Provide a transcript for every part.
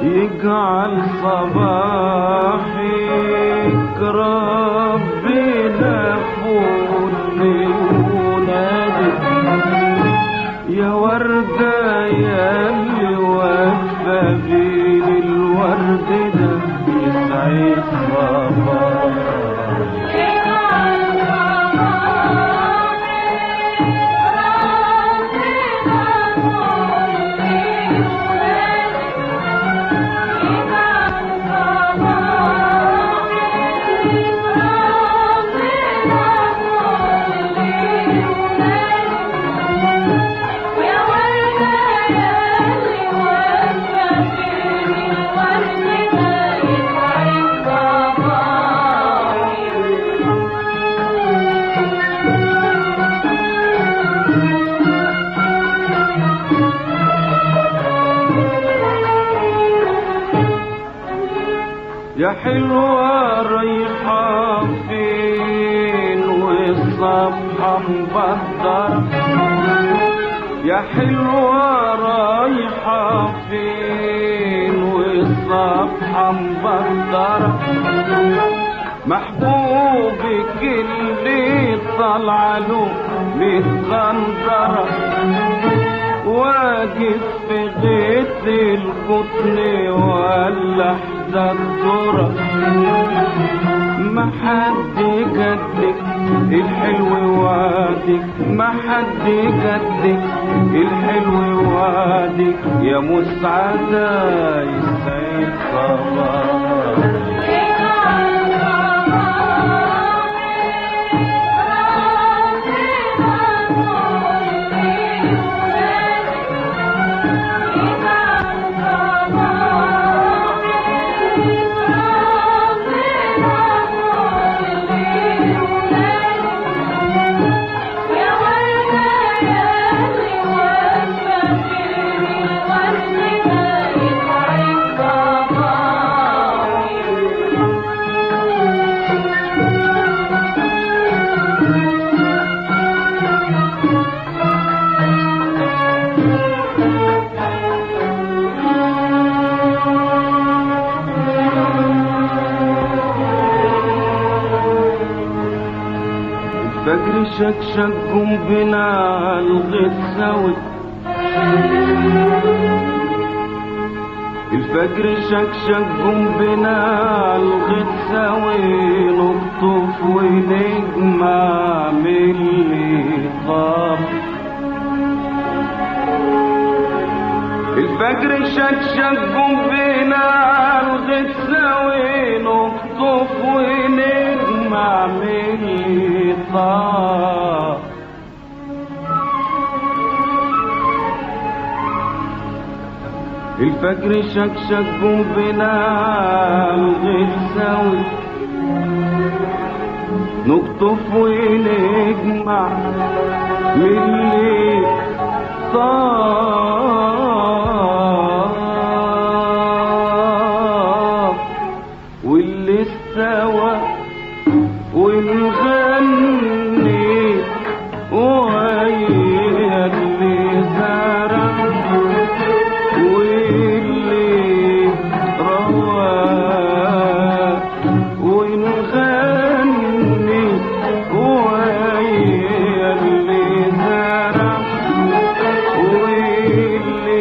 يجعل صباحك ربنا فوتني ونادي يا وردة ياللي واقفة بين الورد ده يسعد صباحك يا حلوة رايحة فين والصبحة مبدرة يا حلوة رايحة فين والصبحة مبدرة محبوبك اللي طالعة له متغندرة واقف في غيط القطن ولا حدا الذرة ما حد جدك الحلو وعدك ما حد جدك الحلو وعدك يا مسعدة يسعد صباحك الفجر شكشك جنبنا الغيط سوي الفجر شكشك جنبنا الغيط سوي نقطف ونجمع من اللي طاب الفجر شكشك جنبنا الغيط سوي نقطف ونجمع من اللي طاب الفجر شكشك جنبنا الغيط سوي نقطف ونجمع من اللي طاب واللي استوى ونغني ويا اللي زرع واللي روى ونغني ويا اللي زرع واللي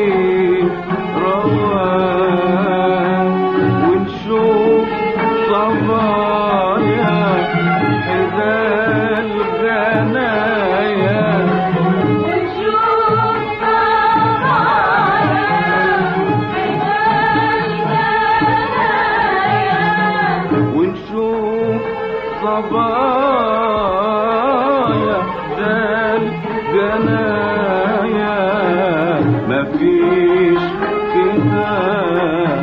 تعيش كده